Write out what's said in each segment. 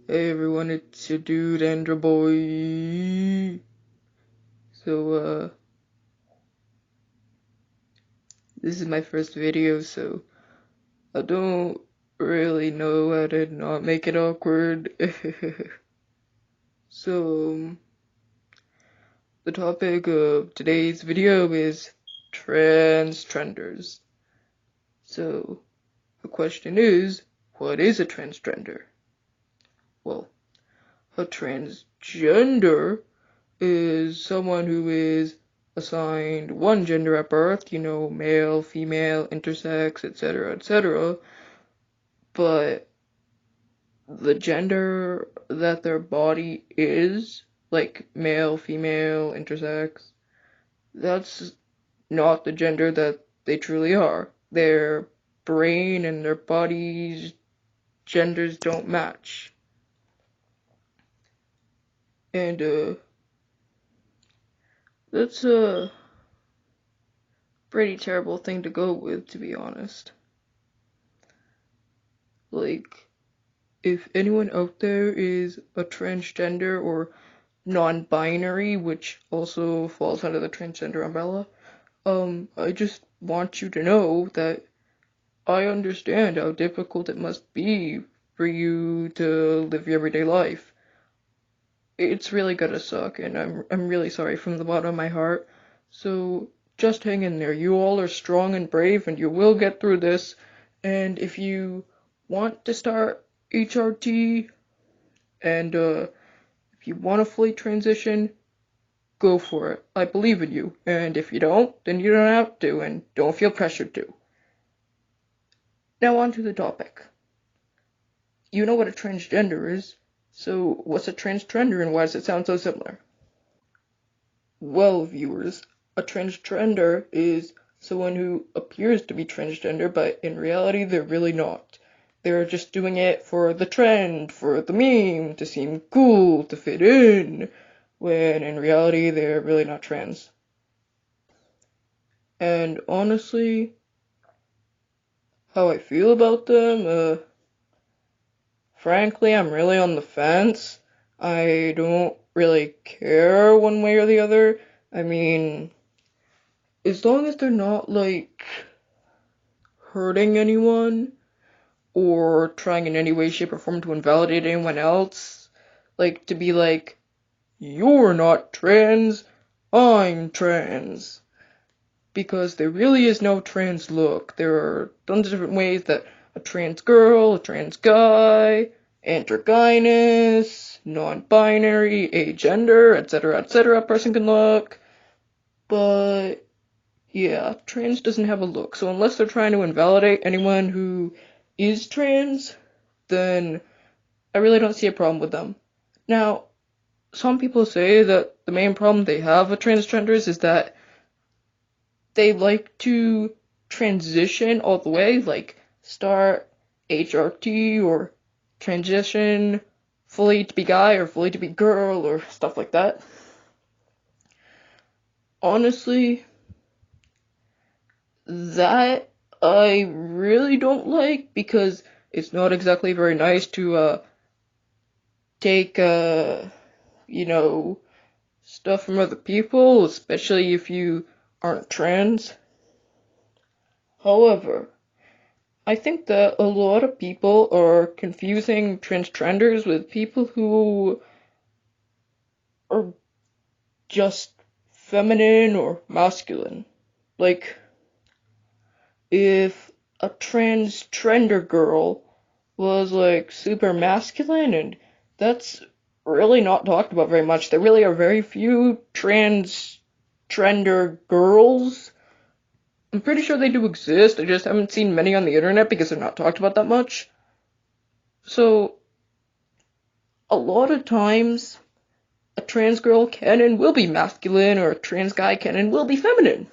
Hey everyone, it's your dude Andrew boy. So this is my first video, so I don't really know how to not make it awkward. So the topic of today's video is Transtrenders. So the question is, what is a transgender? Well, a transgender is someone who is assigned one gender at birth, male, female, intersex, etc., etc., but the gender that their body is, like male, female, intersex, that's not the gender that they truly are. Their brain and their body's genders don't match. And that's a pretty terrible thing to go with, to be honest. Like, if anyone out there is a transgender or non-binary, which also falls under the transgender umbrella, I just want you to know that I understand how difficult it must be for you to live your everyday life. It's really gonna suck, and I'm really sorry from the bottom of my heart. So just hang in there. You all are strong and brave, and you will get through this. And if you want to start HRT and if you want to fully transition, go for it. I believe in you. And if you don't, then you don't have to, and don't feel pressured to. Now on to the topic. You know what a transgender is, so what's a transtrender and why does it sound so similar? Well, viewers, a transgender is someone who appears to be transgender, but in reality they're really not. They're just doing it for the trend, for the meme, to seem cool, to fit in, when in reality they're really not trans. And honestly, how I feel about them, frankly, I'm really on the fence. I don't really care one way or the other. I mean, as long as they're not, like, hurting anyone, or trying in any way, shape, or form to invalidate anyone else, like, to be like, you're not trans, I'm trans. Because there really is no trans look. There are tons of different ways that a trans girl, a trans guy, androgynous, non-binary, agender, etc., person can look. But yeah, trans doesn't have a look. So unless they're trying to invalidate anyone who is trans, then I really don't see a problem with them. Now, some people say that the main problem they have with transgenders is that they like to transition all the way, like start HRT or transition fully to be guy or fully to be girl or stuff like that. Honestly, that I really don't like because it's not exactly very nice to take stuff from other people, especially if you aren't trans. However, I think that a lot of people are confusing transtrenders with people who are just feminine or masculine. Like, if a transtrender girl was like super masculine, and that's really not talked about very much. There really are very few transtrender girls. I'm pretty sure they do exist, I just haven't seen many on the internet because they're not talked about that much. So, a lot of times, a trans girl can and will be masculine, or a trans guy can and will be feminine.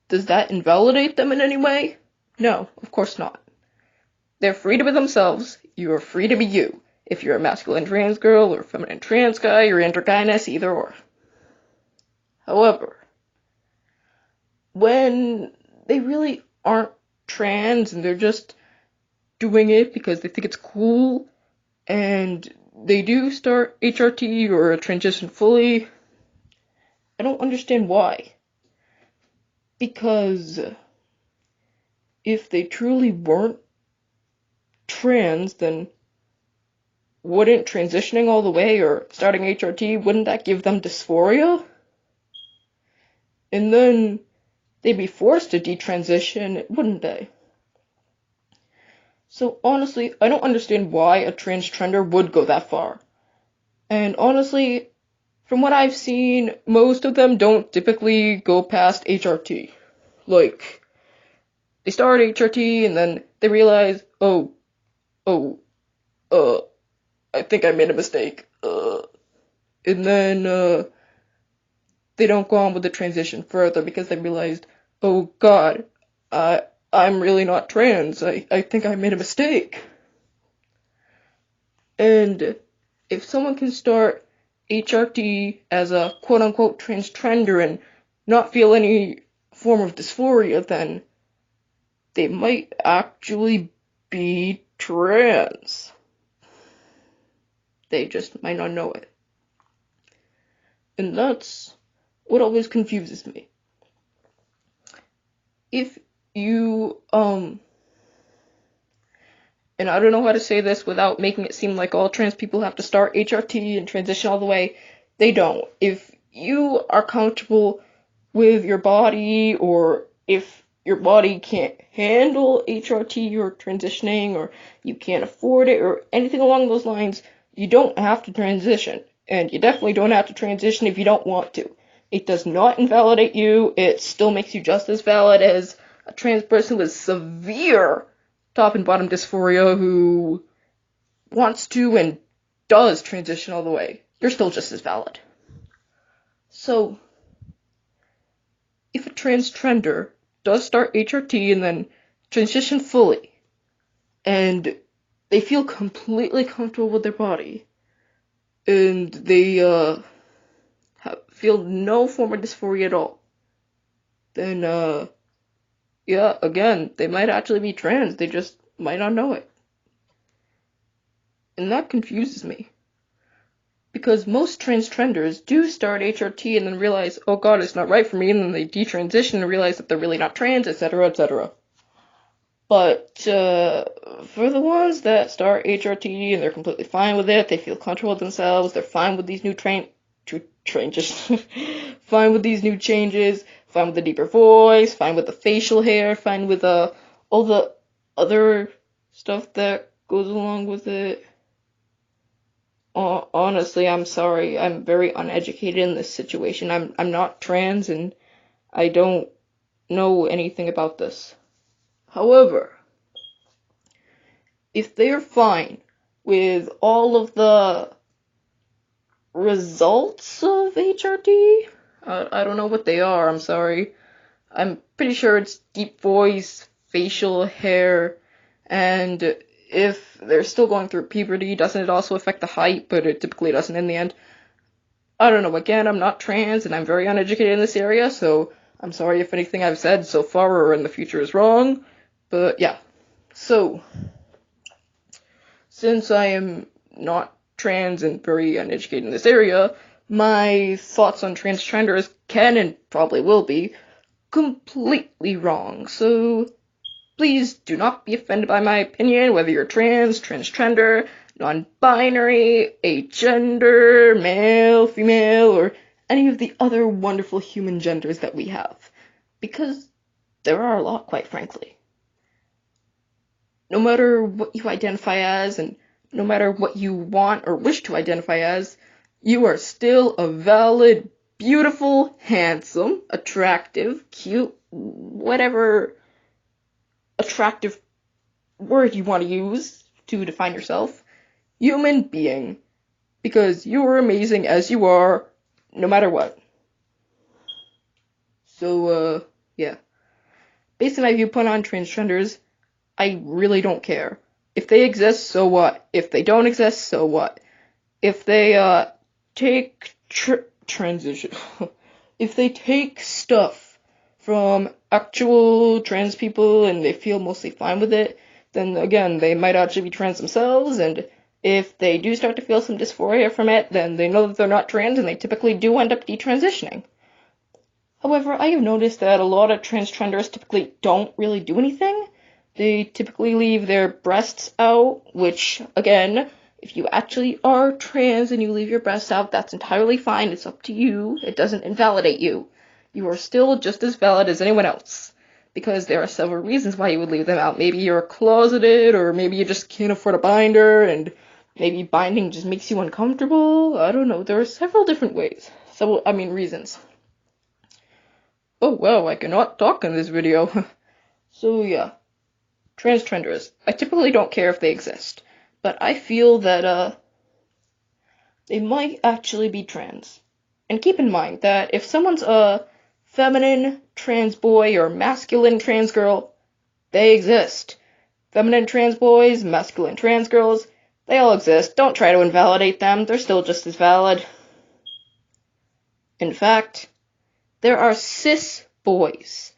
Does that invalidate them in any way? No, of course not. They're free to be themselves. You are free to be you. If you're a masculine trans girl or a feminine trans guy, you're androgynous, either or. However, when they really aren't trans and they're just doing it because they think it's cool, and they do start HRT or transition fully. I don't understand why. Because if they truly weren't trans, then wouldn't transitioning all the way or starting HRT, wouldn't that give them dysphoria? And then they'd be forced to detransition, wouldn't they? So honestly, I don't understand why a transtrender would go that far. And honestly, from what I've seen, most of them don't typically go past HRT. Like, they start HRT and then they realize, oh, uh, I think I made a mistake. And then, they don't go on with the transition further because they realized, oh god, I'm really not trans. I think I made a mistake. And if someone can start HRT as a quote-unquote transtrender and not feel any form of dysphoria, then they might actually be trans. They just might not know it. And that's what always confuses me. If you, and I don't know how to say this without making it seem like all trans people have to start HRT and transition all the way. They don't. If you are comfortable with your body, or if your body can't handle HRT or transitioning, or you can't afford it, or anything along those lines, you don't have to transition. And you definitely don't have to transition if you don't want to. It does not invalidate you. It still makes you just as valid as a trans person with severe top and bottom dysphoria who wants to and does transition all the way. You're still just as valid. So, if a transtrender does start HRT and then transition fully, and they feel completely comfortable with their body, and they feel no form of dysphoria at all, then yeah, again, they might actually be trans. They just might not know it. And that confuses me. Because most transtrenders do start HRT and then realize, oh god, it's not right for me, and then they detransition and realize that they're really not trans, etc., etc. But for the ones that start HRT and they're completely fine with it, they feel comfortable with themselves, they're fine with these new fine with these new changes, fine with the deeper voice, fine with the facial hair, fine with all the other stuff that goes along with it. Honestly, I'm sorry. I'm very uneducated in this situation. I'm not trans and I don't know anything about this. However, if they're fine with all of the results of HRT, I don't know what they are, I'm sorry. I'm pretty sure it's deep voice, facial hair, and if they're still going through puberty, doesn't it also affect the height? But it typically doesn't in the end. I don't know, again, I'm not trans and I'm very uneducated in this area, so I'm sorry if anything I've said so far or in the future is wrong. But yeah, so since I am not trans and very uneducated in this area, my thoughts on transtrenders can and probably will be completely wrong. So please do not be offended by my opinion, whether you're trans, transgender, non-binary, agender, male, female, or any of the other wonderful human genders that we have. Because there are a lot, quite frankly. No matter what you identify as, and no matter what you want or wish to identify as, you are still a valid, beautiful, handsome, attractive, cute, whatever attractive word you want to use to define yourself, human being. Because you are amazing as you are, no matter what. So, yeah. Based on my viewpoint on transgenders, I really don't care. If they exist, so what? If they don't exist, so what? If they, take transition, if they take stuff from actual trans people and they feel mostly fine with it, then again, they might actually be trans themselves, and if they do start to feel some dysphoria from it, then they know that they're not trans, and they typically do end up detransitioning. However, I have noticed that a lot of transtrenders typically don't really do anything. They typically leave their breasts out, which, again, if you actually are trans and you leave your breasts out, that's entirely fine. It's up to you. It doesn't invalidate you. You are still just as valid as anyone else. Because there are several reasons why you would leave them out. Maybe you're closeted, or maybe you just can't afford a binder, and maybe binding just makes you uncomfortable. I don't know. There are several different ways. Reasons. Oh wow, I cannot talk in this video. So yeah, transtrenders. I typically don't care if they exist, but I feel that they might actually be trans. And keep in mind that if someone's a feminine trans boy or masculine trans girl, they exist. Feminine trans boys, masculine trans girls, they all exist. Don't try to invalidate them, they're still just as valid. In fact, there are cis boys,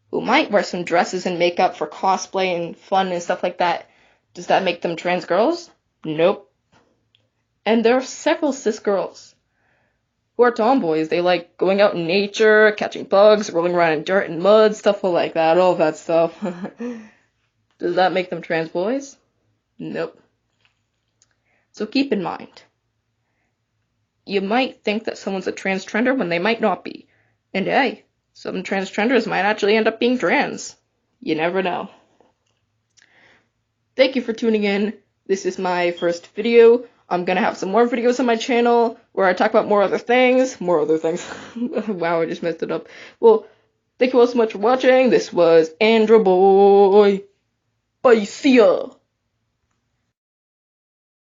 who might wear some dresses and makeup for cosplay and fun and stuff like that. Does that make them trans girls? Nope. And there are several cis girls who are tomboys. They like going out in nature, catching bugs, rolling around in dirt and mud, stuff like that, all that stuff. Does that make them trans boys? Nope. So keep in mind, you might think that someone's a transtrender when they might not be. And hey, some transtrenders might actually end up being trans. You never know. Thank you for tuning in. This is my first video. I'm gonna have some more videos on my channel where I talk about more other things. Wow, I just messed it up. Well, thank you all so much for watching. This was Andrew Boy. Bye, see ya.